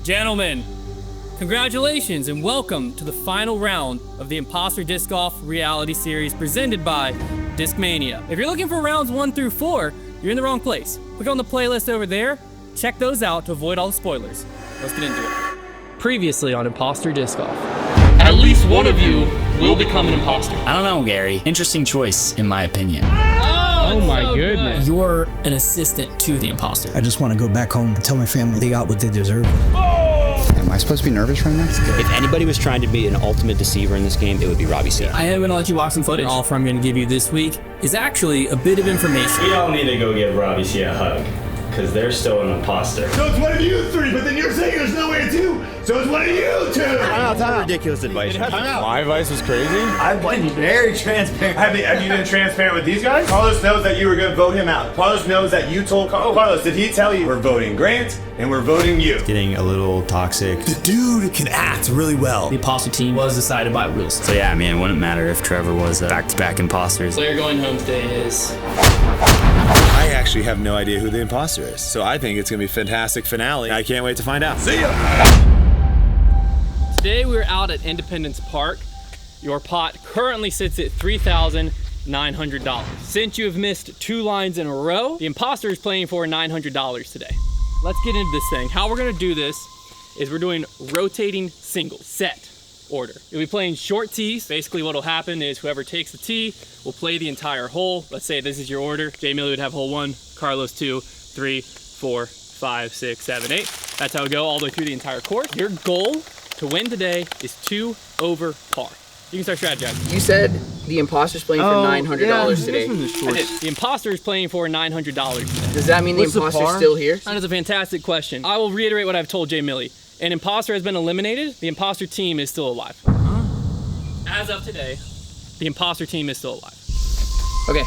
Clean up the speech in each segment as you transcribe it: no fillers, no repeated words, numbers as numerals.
Gentlemen, congratulations and welcome to the final round of the Imposter Disc Golf reality series presented by Discmania. If you're looking for rounds 1 through 4, you're in the wrong place. Click on the playlist over there, check those out to avoid all the spoilers. Let's get into it. Previously on Imposter Disc Golf. At least one of you will become an imposter. I don't know, Gary. Interesting choice, in my opinion. Oh my goodness. You're an assistant to the imposter. I just want to go back home and tell my family they got what they deserve. Am I supposed to be nervous right now? If anybody was trying to be an ultimate deceiver in this game, it would be Robbie C. I am going to let you watch some footage. All I'm going to give you this week is actually a bit of information. We all need to go give Robbie C a hug, because they're still an imposter. So it's one of you three, but then you're saying there's no way to. So it's one of you two. That's ridiculous advice. My advice was crazy? I've been very transparent. Have you been transparent with these guys? Carlos knows that you were going to vote him out. Carlos knows that you told Carlos, did he tell you we're voting Grant and we're voting you? Getting a little toxic. The dude can act really well. The imposter team was decided by rules. So yeah, I mean, it wouldn't matter if Trevor was back-to-back imposters. Player going home today is... I actually have no idea who the imposter is. So I think it's going to be a fantastic finale. I can't wait to find out. See ya! Today we're out at Independence Park. Your pot currently sits at $3,900. Since you have missed 2 lines in a row, the imposter is playing for $900 today. Let's get into this thing. How we're gonna do this is we're doing rotating singles, set order. You'll be playing short tees. Basically what'll happen is whoever takes the tee will play the entire hole. Let's say this is your order. Jay Millie would have hole 1, Carlos 2, 3, 4, 5, 6, 7, 8. That's how it go all the way through the entire course. Your goal to win today is 2 over par. You can start strategizing. You said the imposter's playing for $900 today. I did. The imposter is playing for $900 today. Does that mean the imposter's still here? That is a fantastic question. I will reiterate what I've told Jay Millie. An imposter has been eliminated. The imposter team is still alive. As of today, the imposter team is still alive. Okay.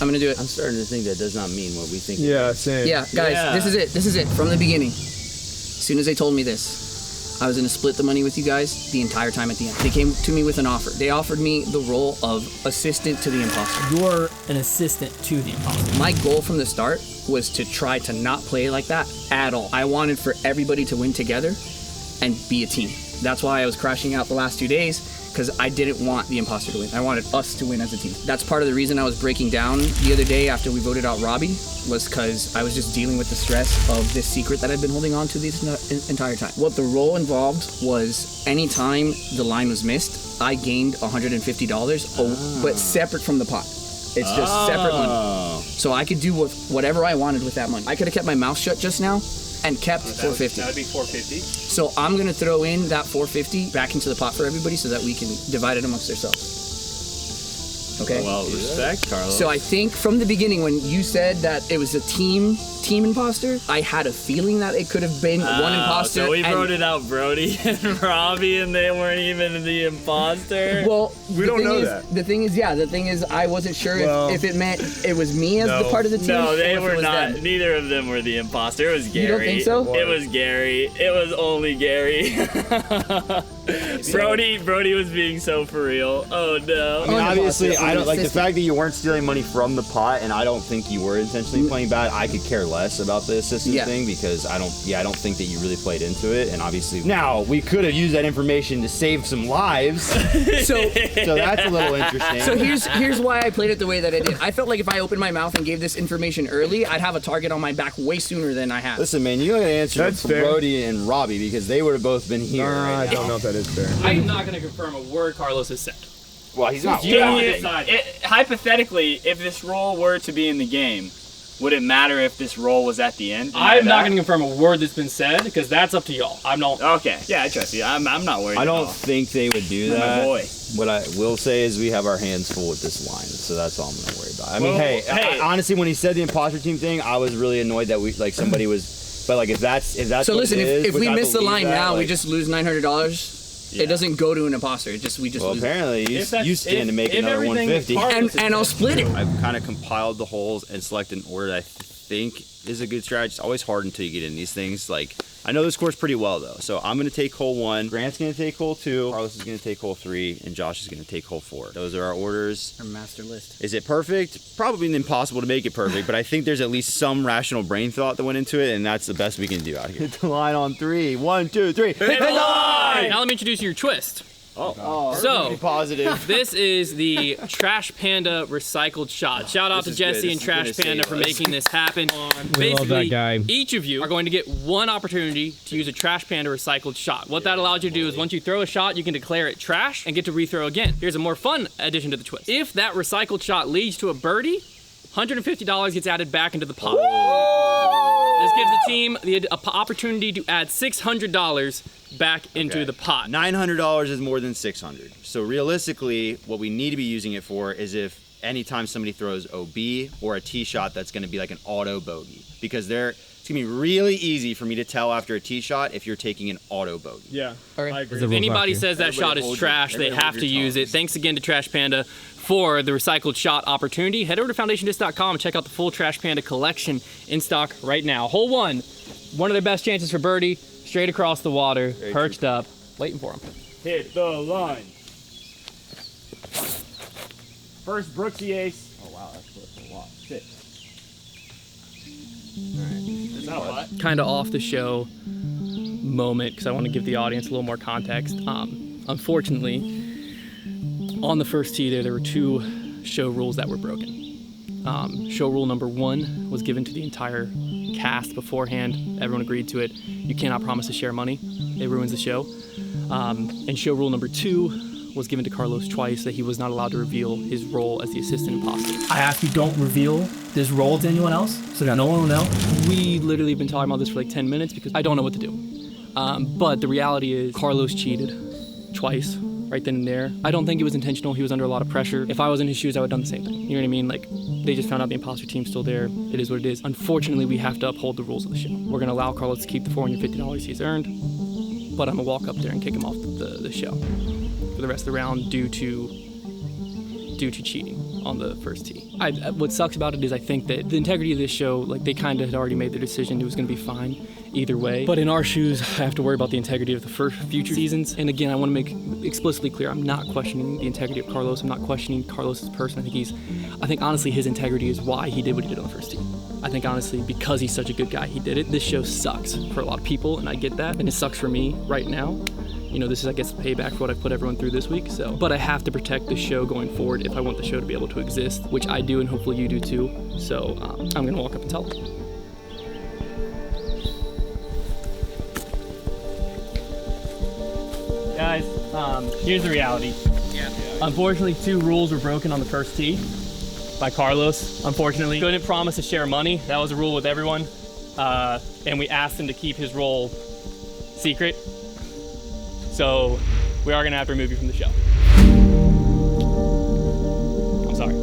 I'm gonna do it. I'm starting to think that does not mean what we think. Yeah, same. Yeah, guys, this is it. This is it. From the beginning. As soon as they told me this, I was gonna split the money with you guys the entire time at the end. They came to me with an offer. They offered me the role of assistant to the imposter. You're an assistant to the imposter. My goal from the start was to try to not play like that at all. I wanted for everybody to win together and be a team. That's why I was crashing out the last 2 days, because I didn't want the imposter to win. I wanted us to win as a team. That's part of the reason I was breaking down the other day after we voted out Robbie, was because I was just dealing with the stress of this secret that I've been holding on to this entire time. What the role involved was anytime the line was missed, I gained $150, but separate from the pot. It's just separate money. So I could do whatever I wanted with that money. I could have kept my mouth shut just now and kept $450. That would be $450. So I'm gonna throw in that $450 back into the pot for everybody so that we can divide it amongst ourselves. Okay? Well, respect, Carlos. So I think from the beginning when you said that it was a team imposter, I had a feeling that it could have been one imposter. So we voted out Brody and Robbie and they weren't even the imposter? Well, we don't know that. The thing is I wasn't sure if it meant it was me as the part of the team. No, they or if were it was not. them. Neither of them were the imposter. It was Gary. You don't think so? It was Gary. It was only Gary. Brody was being so for real. Oh no. I mean, obviously, I don't like the fact that you weren't stealing money from the pot, and I don't think you were intentionally playing bad. I could care less about the assistant thing because I don't think that you really played into it. And obviously, now we could have used that information to save some lives. so that's a little interesting. So here's why I played it the way that I did. I felt like if I opened my mouth and gave this information early, I'd have a target on my back way sooner than I have. Listen, man, you gotta answer for Brody and Robbie because they would have both been here. I don't know if that is fair. I'm not going to confirm a word Carlos has said. Well, he's not. Hypothetically, if this role were to be in the game, would it matter if this role was at the end? I'm not going to confirm a word that's been said because that's up to y'all. I'm not. Okay. Yeah, I trust you. I'm not worried. I don't think they would do that. My boy. What I will say is we have our hands full with this line, so that's all I'm gonna worry about. I mean, hey, honestly, when he said the imposter team thing, I was really annoyed that somebody was. But like, if that's so what listen, it is, if we miss the line now, like, we just lose $900. Yeah. It doesn't go to an imposter. We just lose. Apparently you stand to make another 150, and I'll split it. I've kind of compiled the holes and selected an order that I think is a good strategy. It's always hard until you get in these things. Like, I know this course pretty well though. So I'm gonna take hole 1, Grant's gonna take hole 2, Carlos is gonna take hole 3, and Josh is gonna take hole 4. Those are our orders. Our master list. Is it perfect? Probably impossible to make it perfect, but I think there's at least some rational brain thought that went into it, and that's the best we can do out here. Hit the line on 3. 1, 2, 3. Hit the line! Now let me introduce you to your twist. So positive. This is the Trash Panda recycled shot. Shout out to Jesse and Trash Panda for making this happen. We love that guy. Each of you are going to get one opportunity to use a Trash Panda recycled shot. What that allows you to do is once you throw a shot, you can declare it trash and get to rethrow again. Here's a more fun addition to the twist. If that recycled shot leads to a birdie, $150 gets added back into the pot. This gives the team the opportunity to add $600 back into the pot. $900 is more than $600. So realistically, what we need to be using it for is if anytime somebody throws OB or a tee shot that's going to be like an auto bogey, because it's going to be really easy for me to tell after a tee shot if you're taking an auto bogey. Yeah, I agree. If anybody says that shot is trash, they have to use it. Thanks again to Trash Panda for the recycled shot opportunity. Head over to foundationdisc.com and check out the full Trash Panda collection in stock right now. Hole 1, one of their best chances for birdie, straight across the water, perched up, waiting for him. Hit the line. First Brooksy ace. Oh wow, that's a lot. 6. Is that what? Kind of off the show moment because I want to give the audience a little more context. Unfortunately, on the first tee there were 2 show rules that were broken. Show rule number 1 was given to the entire cast beforehand. Everyone agreed to it. You cannot promise to share money. It ruins the show. And show rule number 2 was given to Carlos twice, that he was not allowed to reveal his role as the assistant imposter. I ask you don't reveal this role to anyone else so that no one will know. We literally have been talking about this for like 10 minutes because I don't know what to do. But the reality is Carlos cheated twice, right then and there. I don't think it was intentional. He was under a lot of pressure. If I was in his shoes, I would have done the same thing. You know what I mean? Like, they just found out the imposter team's still there. It is what it is. Unfortunately, we have to uphold the rules of the show. We're gonna allow Carlos to keep the $450 he's earned, but I'm gonna walk up there and kick him off the show for the rest of the round due to cheating on the first tee. What sucks about it is I think that the integrity of this show, like, they kind of had already made their decision. It was going to be fine either way. But in our shoes, I have to worry about the integrity of the future seasons. And again, I want to make explicitly clear, I'm not questioning the integrity of Carlos. I'm not questioning Carlos as a person. I think honestly his integrity is why he did what he did on the first tee. I think honestly, because he's such a good guy, he did it. This show sucks for a lot of people, and I get that. And it sucks for me right now. You know, this is, I guess, payback for what I've put everyone through this week. But I have to protect the show going forward if I want the show to be able to exist, which I do, and hopefully you do too. So I'm gonna walk up and tell them. Guys, here's the reality. Unfortunately, 2 rules were broken on the first tee by Carlos. Unfortunately, couldn't promise to share money. That was a rule with everyone, and we asked him to keep his role secret. So we are gonna have to remove you from the show. I'm sorry.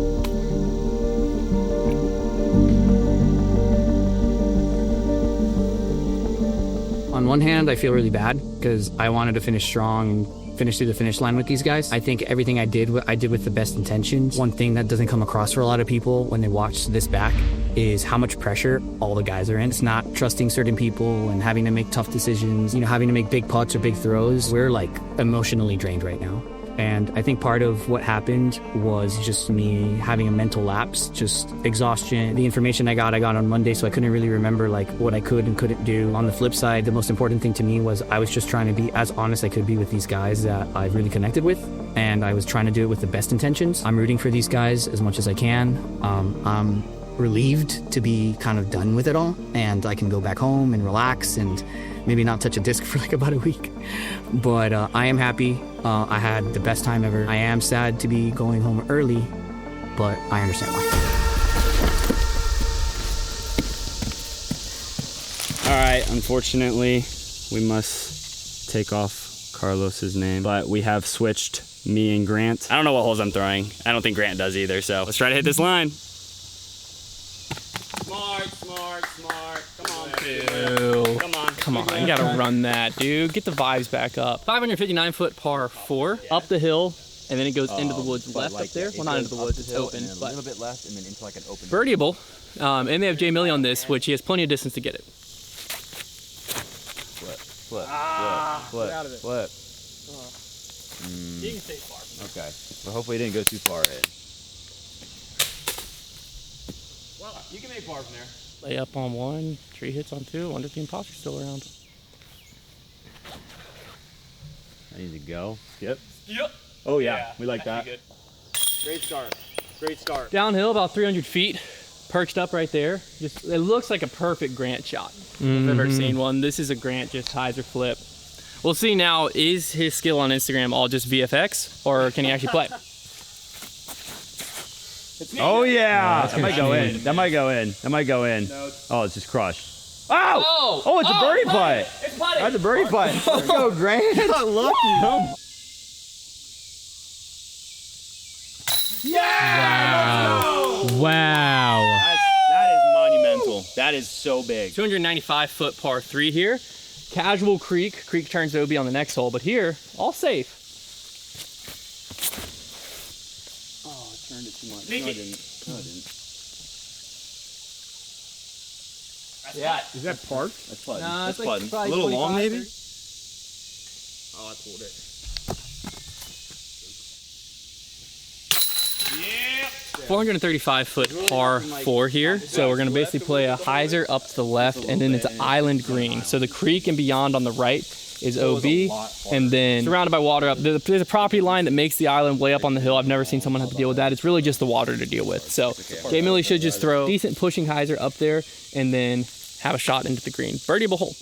On one hand, I feel really bad because I wanted to finish strong and finish through the finish line with these guys. I think everything I did with the best intentions. One thing that doesn't come across for a lot of people when they watch this back is how much pressure all the guys are in. It's not trusting certain people and having to make tough decisions, having to make big putts or big throws. We're like emotionally drained right now. And I think part of what happened was just me having a mental lapse, just exhaustion. The information I got on Monday, so I couldn't really remember like what I could and couldn't do. On the flip side, the most important thing to me was I was just trying to be as honest I could be with these guys that I really connected with. And I was trying to do it with the best intentions. I'm rooting for these guys as much as I can. I'm relieved to be kind of done with it all, and I can go back home and relax and maybe not touch a disc for like about a week. But I am happy. I had the best time ever. I am sad to be going home early, but I understand why. All right, unfortunately, we must take off Carlos's name, but we have switched me and Grant. I don't know what holes I'm throwing. I don't think Grant does either, so let's try to hit this line. Smart. Come on, dude. Come on, you gotta run that, dude. Get the vibes back up. 559-foot par 4, up the hill, and then it goes into the woods left like, up there. yeah, well, not into the woods, it's open, and then a but little bit left, and then into like an open. birdieable. And they have Jay Millie on this, which he has plenty of distance to get it. Flip. Get out of it. Flip. You can stay far from Okay. Well, hopefully it didn't go too far in. Well, you can make par from there. Lay up on one, tree hits on two. Wonder if the imposter's still around. I need to go. Yep. Yep. Oh yeah, we like that. Good. Great start. Downhill about 300 feet, perched up right there. Just it looks like a perfect Grant shot. If I've ever seen one. This is a Grant just hyzer flip. We'll see now, is his skill on Instagram all just VFX, or can he actually play? Oh yeah, that's that might go in. That might go in. That might go in. Oh, it's just crushed. Oh! Oh, it's a birdie putt. It's putting. That's a birdie putt. Let's go, Grant. Got lucky. Wow. That is monumental. That is so big. 295-foot par 3 here. Casual creek. Creek turns OB on the next hole, but here, all safe. Oh, I turned it too much. No, I didn't. No, I didn't. Yeah. Is that park? That's putting. Nah, That's it's like putting. probably A little long, 25, maybe. 30. Oh, I pulled it. 435-foot par 4 here. So we're gonna basically play a hyzer up to the left, and then it's island green. So the creek and beyond on the right is OB, and then surrounded by water up. There's a property line that makes the island way up on the hill. I've never seen someone have to deal with that. It's really just the water to deal with. So Jay Millie should just throw decent pushing hyzer up there, and then have a shot into the green. Birdieable hole.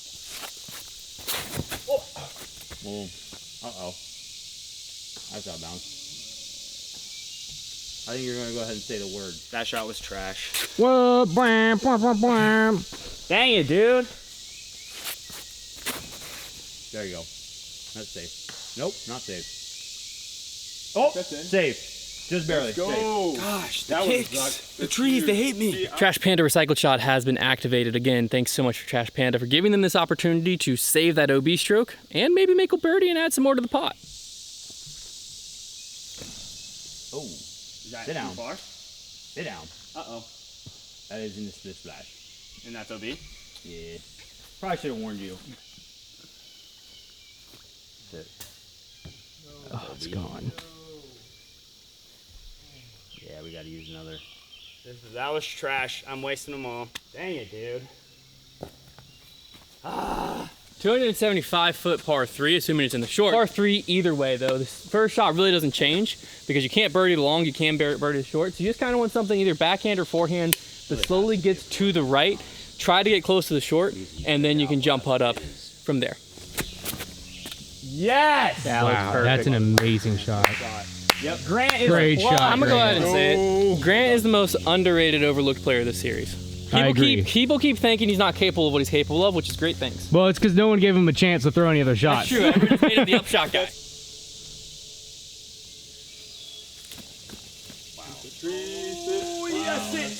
Uh-oh. That's out of bounds. I think you're gonna go ahead and say the word. That shot was trash. Whoa, blam, blam, blam, blam. Dang it, dude. There you go. That's safe. Nope, not safe. Oh, safe. Just barely. Safe. Gosh, the kicks. The trees, they hate me. Trash Panda Recycled Shot has been activated again. Thanks so much for Trash Panda for giving them this opportunity to save that OB stroke and maybe make a birdie and add some more to the pot. Oh. Sit down. Far? Sit down. Uh-oh. That is in the split splash. And that's OB? Yeah. Probably should have warned you. Sit. Oh, it's gone. Yeah, we gotta use another. That was trash. I'm wasting them all. Dang it, dude. 275-foot par 3, assuming it's in the short. Par 3 either way, though. This first shot really doesn't change because you can't birdie the long, you can birdie the short. So you just kind of want something either backhand or forehand that slowly gets to the right. Try to get close to the short, and then you can jump putt up from there. Yes! Wow, that's an amazing shot. Yep. Grant is Great shot. I'm gonna go ahead Grant. and say it. Grant is the most underrated, overlooked player of this series. I agree. People keep thinking he's not capable of what he's capable of, which is great things. Well, it's because no one gave him a chance to throw any other shots. That's true. Everyone just made him the upshot guy.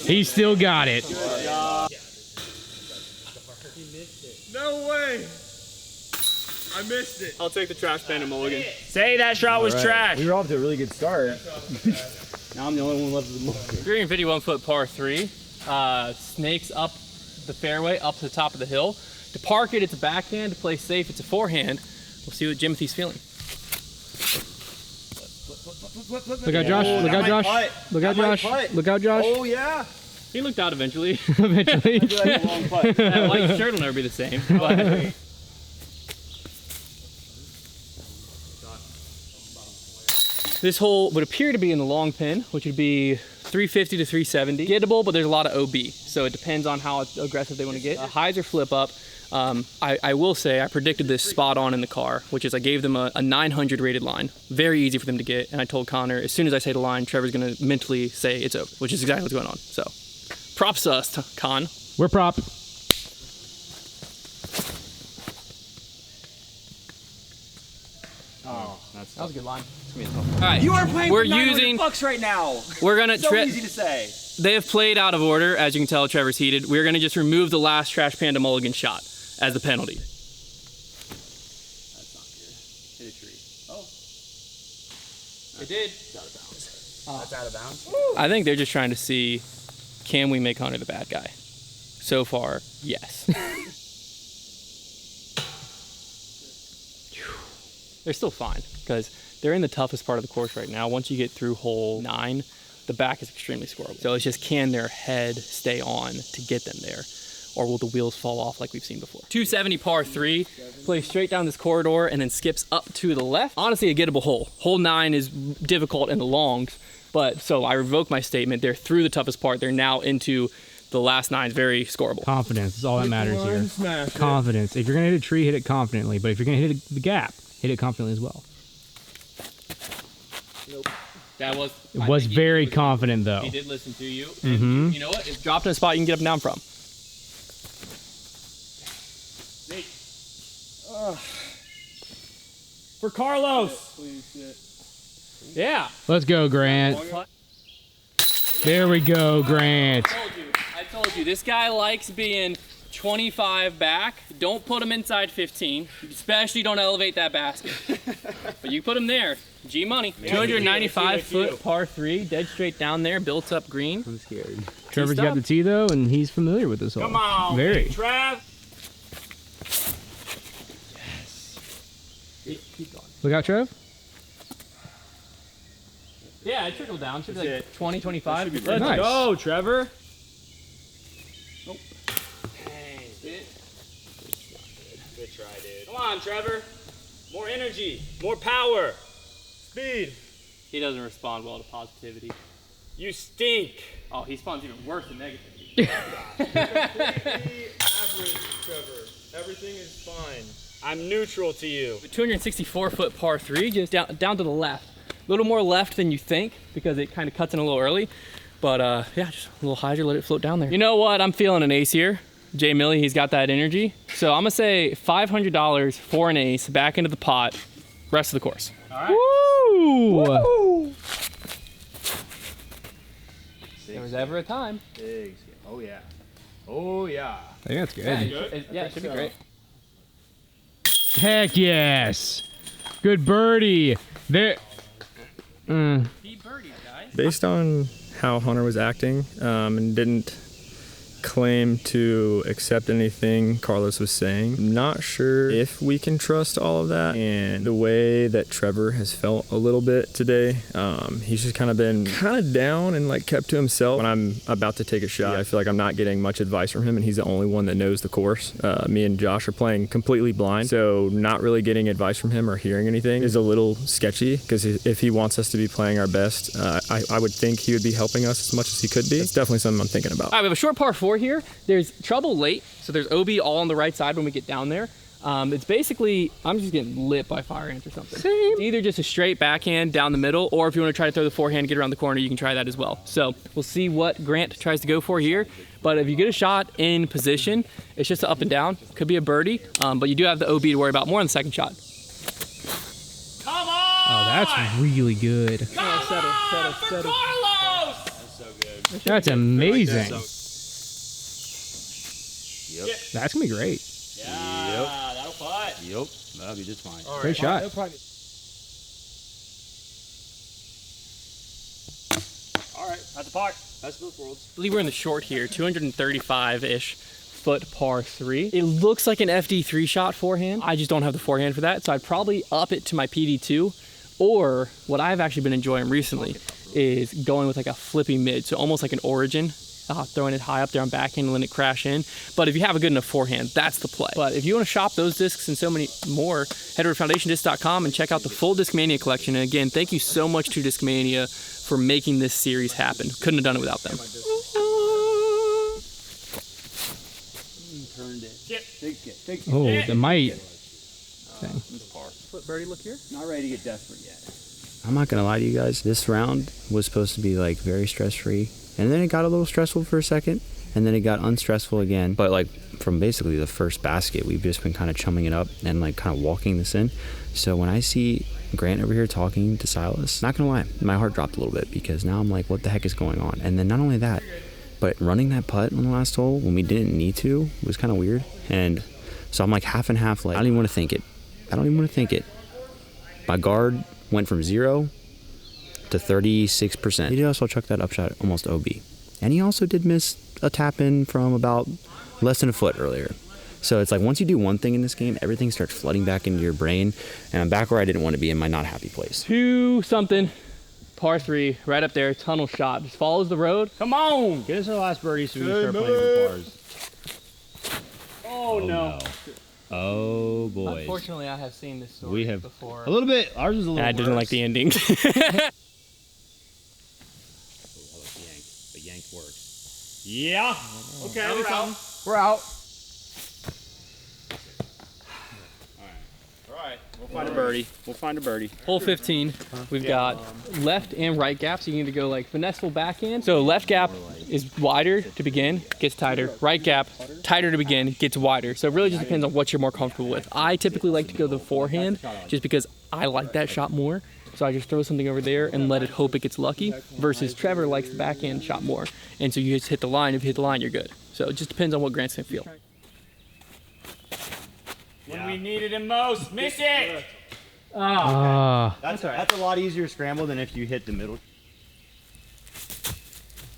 He still got it. No way. I missed it. I'll take the Trash Panda mulligan. Say that shot was trash. We were off to a really good start. Now I'm the only one left with the mulligan. 351-foot par 3. Snakes up the fairway, up to the top of the hill. To park it, it's a backhand. To play safe, it's a forehand. We'll see what Jimothy's feeling. Look out, Josh. Look out, Josh. Look out, Josh. Look out, Josh. Oh, yeah. He looked out eventually. Eventually. That's a long putt. That white shirt will never be the same. But this hole would appear to be in the long pin, which would be 350 to 370. Gettable, but there's a lot of OB, so it depends on how aggressive they want to get. Highs or flip up. I will say I predicted this spot on in the car, which is I gave them a 900 rated line. Very easy for them to get, and I told Connor, as soon as I say the line, Trevor's gonna mentally say it's over, which is exactly what's going on. So, props to us, Con. We're prop. That was a good line. All right, you are playing we're using bucks right now. We're gonna So easy to say. They have played out of order, as you can tell. Trevor's heated. We're gonna just remove the last Trash Panda mulligan shot as the penalty. That's not good. Hit a tree. Oh. It did. It's out of bounds. That's out of bounds? I think they're just trying to see, can we make Hunter the bad guy? So far, yes. They're still fine because they're in the toughest part of the course right now. Once you get through hole 9, the back is extremely squirrely. So it's just, can their head stay on to get them there? Or will the wheels fall off like we've seen before? 270 par 3, plays straight down this corridor and then skips up to the left. Honestly, a gettable hole. Hole 9 is difficult in the longs, but so I revoke my statement. They're through the toughest part. They're now into the last 9, very scoreable. Confidence is all that matters here. Confidence. If you're gonna hit a tree, hit it confidently. But if you're gonna hit the gap, hit it confidently as well. Nope. That was. It was very confident though. He did listen to you. And you know what? It's dropped in a spot you can get up and down from. For Carlos. Yeah. Let's go, Grant. There we go, Grant. I told you, this guy likes being 25 back. Don't put him inside 15. Especially don't elevate that basket. But you put him there. G money. 295 foot par 3, dead straight down there, built up green. I'm scared. Trevor's got the tee though, and he's familiar with this hole. Come on, very. Trav. Keep going. Look out, Trev. Yeah, it trickled down. Should be like 20, 25. Let's Nice. go, Trevor. Nope. Dang. Good try, dude. Come on, Trevor. More energy, more power, speed. He doesn't respond well to positivity. You stink. Oh, he responds even worse than negativity. Completely average, Trevor. Everything is fine. I'm neutral to you. 264 foot par 3, just down to the left. A little more left than you think because it kind of cuts in a little early. But yeah, just a little hydro, let it float down there. You know what? I'm feeling an ace here. Jay Millie, he's got that energy. So I'm gonna say $500 for an ace, back into the pot, rest of the course. All right. Woo! Woo! There was ever a time. Oh yeah. Oh yeah. I think that's good. Yeah, it should be great. Heck yes. Good birdie. There. Be birdies, guys. Based on how Hunter was acting and didn't claim to accept anything Carlos was saying, I'm not sure if we can trust all of that. And the way that Trevor has felt a little bit today, he's just kind of been down and like kept to himself. When I'm about to take a shot, I feel like I'm not getting much advice from him, and he's the only one that knows the course. Me and Josh are playing completely blind, so not really getting advice from him or hearing anything is a little sketchy, because if he wants us to be playing our best, I would think he would be helping us as much as he could be. It's definitely something I'm thinking about. All right, we have a short par 4 here. There's trouble late, so there's OB all on the right side when we get down there. It's basically, I'm just getting lit by fire ants or something. Same. It's either just a straight backhand down the middle, or if you want to try to throw the forehand, get around the corner, you can try that as well. So we'll see what Grant tries to go for here. But if you get a shot in position, it's just an up and down. Could be a birdie, but you do have the OB to worry about more on the second shot. Come on! Oh, that's really good. Come on, for Carlos! That's so good. That's amazing. Yep. That's gonna be great. Yeah, that'll putt. Yep. That'll be just fine. Great shot. All right, that's a par. Best of both worlds. I believe we're in the short here, 235-ish foot par 3. It looks like an FD3 shot forehand. I just don't have the forehand for that, so I'd probably up it to my PD2, or what I've actually been enjoying recently is going with like a flippy mid, so almost like an origin. Throwing it high up there on backhand and letting it crash in. But if you have a good enough forehand, that's the play. But if you want to shop those discs and so many more, head over to foundationdisc.com and check out the full Discmania collection. And again, thank you so much to Discmania for making this series happen. Couldn't have done it without them. Turned it. Big skip. Oh, the might. What birdie look here? Not ready to get desperate yet. I'm not gonna lie to you guys. This round was supposed to be like very stress-free. And then it got a little stressful for a second, and then it got unstressful again. But like from basically the first basket, we've just been kind of chumming it up and like kind of walking this in. So when I see Grant over here talking to Silas, not gonna lie, my heart dropped a little bit, because now I'm like, what the heck is going on? And then not only that, but running that putt on the last hole when we didn't need to was kind of weird. And so I'm like half and half, like I don't even want to think it. My guard went from 0 to 36%. He did also chuck that upshot almost OB. And he also did miss a tap in from about less than a foot earlier. So it's like once you do one thing in this game, everything starts flooding back into your brain. And I'm back where I didn't want to be in my not happy place. 2-something, par 3, right up there, tunnel shot. Just follows the road. Come on! Get us our last birdie so we can start playing for pars. Oh no. Oh boy. Unfortunately, I have seen this story before. A little bit. Ours is a little I didn't like the ending. The yank works. Yeah. Okay, We're out. We'll find a birdie. We'll find a birdie. Hole 15, we've got left and right gaps. So you can either go like finesseful backhand. So left gap is wider to begin, gets tighter. Right gap, tighter to begin, gets wider. So it really just depends on what you're more comfortable with. I typically like to go the forehand just because I like that shot more. So I just throw something over there and let it hope it gets lucky, versus Trevor likes the backhand shot more. And so you just hit the line. If you hit the line, you're good. So it just depends on what Grant's gonna feel. When we needed him most, miss it! Ah. That's a lot easier scramble than if you hit the middle.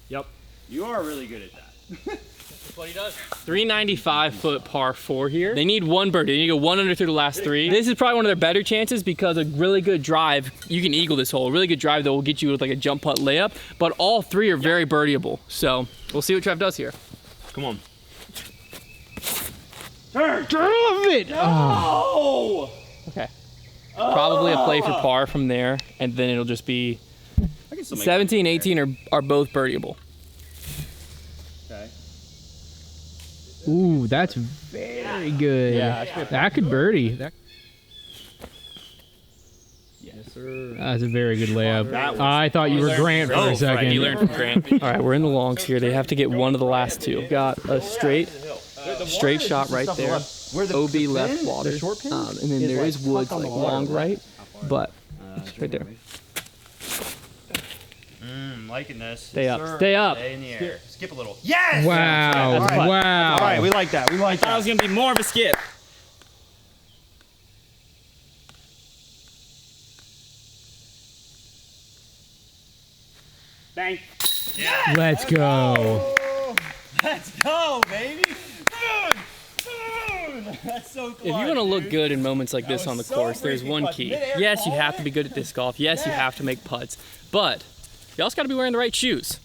Yep. You are really good at that. That's what he does. 395-foot par 4 here. They need one birdie. They need to go one under through the last 3. This is probably one of their better chances because a really good drive, you can eagle this hole. A really good drive that will get you with like a jump putt layup, but all 3 are very birdieable. So we'll see what Trev does here. Come on. it! No! Okay. Probably a play for par from there, and then it'll just be 17, 18 are both birdieable. Okay. Ooh, that's very good. Yeah, that could birdie. Yes, sir. That's a very good layup. I thought you were Grant for a second. Right, you learned from Grant. All right, we're in the longs here. They have to get one of the last 2. Got a straight shot right there. OB left water. And then there is woods like long right, but it's right there. Liking this. Stay up. Stay up. Stay in the air. Skip a little. Yes! Wow. All right. Wow. All right, we like that. We like that. That was gonna be more of a skip. Bang. Yes! Let's go. Let's go, baby. That's so cool. If you want to look good in moments like this on the course, there's one key. Yes, you have to be good at disc golf. Yes, you have to make putts. But you also got to be wearing the right shoes.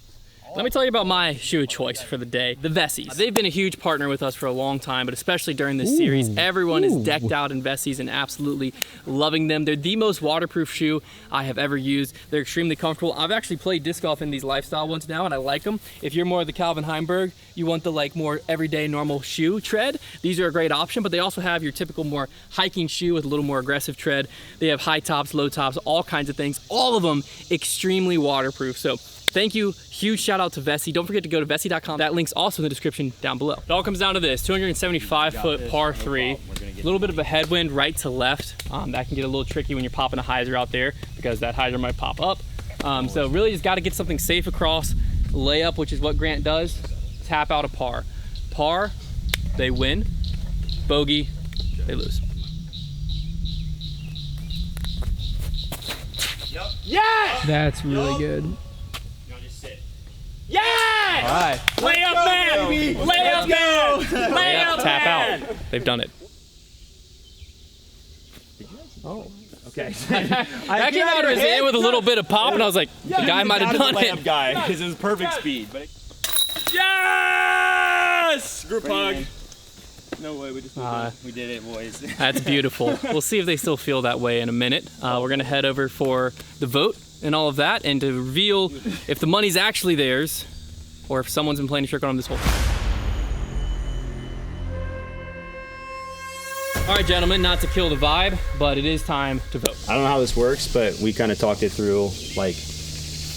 Let me tell you about my shoe of choice for the day, the Vessies. They've been a huge partner with us for a long time, but especially during this series, everyone is decked out in Vessies and absolutely loving them. They're the most waterproof shoe I have ever used. They're extremely comfortable. I've actually played disc golf in these lifestyle ones now, and I like them. If you're more of the Calvin Heimberg, you want the like more everyday normal shoe tread, these are a great option, but they also have your typical more hiking shoe with a little more aggressive tread. They have high tops, low tops, all kinds of things. All of them extremely waterproof. So thank you. Huge shout out to Vessi. Don't forget to go to Vessi.com. That link's also in the description down below. It all comes down to this, 275-foot par 3. A little bit of a headwind right to left. That can get a little tricky when you're popping a hyzer out there because that hyzer might pop up. So really just got to get something safe across. Layup, which is what Grant does. Tap out a par. Par, they win. Bogey, they lose. Yep. Yes! That's really good. Yes! All right. Lay up, man! Lay up, man! Lay up, tap out. They've done it. Oh. Okay. That came out of his hand with a little bit of pop, and I was like, the guy might have done it. Guy, because it was perfect speed. But Yes! Group hug. No way, we just we did it, boys. That's beautiful. We'll see if they still feel that way in a minute. We're gonna head over for the vote and all of that, and to reveal if the money's actually theirs, or if someone's been playing a trick on them this whole time. All right, gentlemen, not to kill the vibe, but it is time to vote. I don't know how this works, but we kind of talked it through like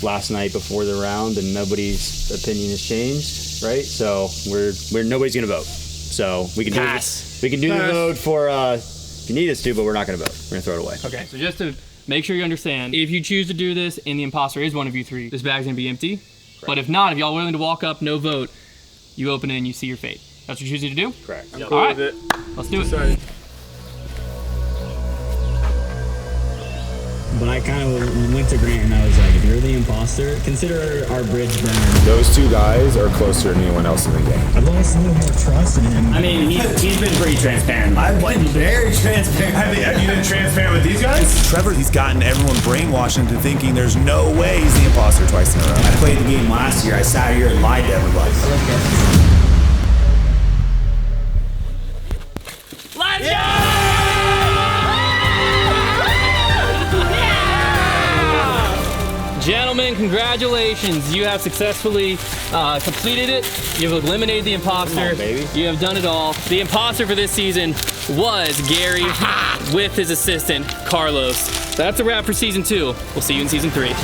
last night before the round, and nobody's opinion has changed, right? So we're nobody's gonna vote. So we can Pass. do the vote for if you need us to, but we're not gonna vote. We're gonna throw it away. Okay, so just to make sure you understand, if you choose to do this and the imposter is one of you 3, this bag's gonna be empty. Correct. But if not, if y'all willing to walk up, no vote, you open it and you see your fate. That's what you're choosing to do? Correct. All right, let's do it. but I kind of went to Grant and I was like, if you're the imposter, consider our bridge burned. Those two guys are closer than anyone else in the game. I've lost a little more trust in him. I mean, he's been pretty transparent. I've been very transparent. Have you been transparent with these guys? Trevor, he's gotten everyone brainwashed into thinking there's no way he's the imposter twice in a row. I played the game last year. I sat here and lied to everybody. Let's go! Gentlemen, congratulations. You have successfully completed it. You've eliminated the imposter. Come on, baby. You have done it all. The imposter for this season was Gary with his assistant, Carlos. That's a wrap for season 2. We'll see you in season 3.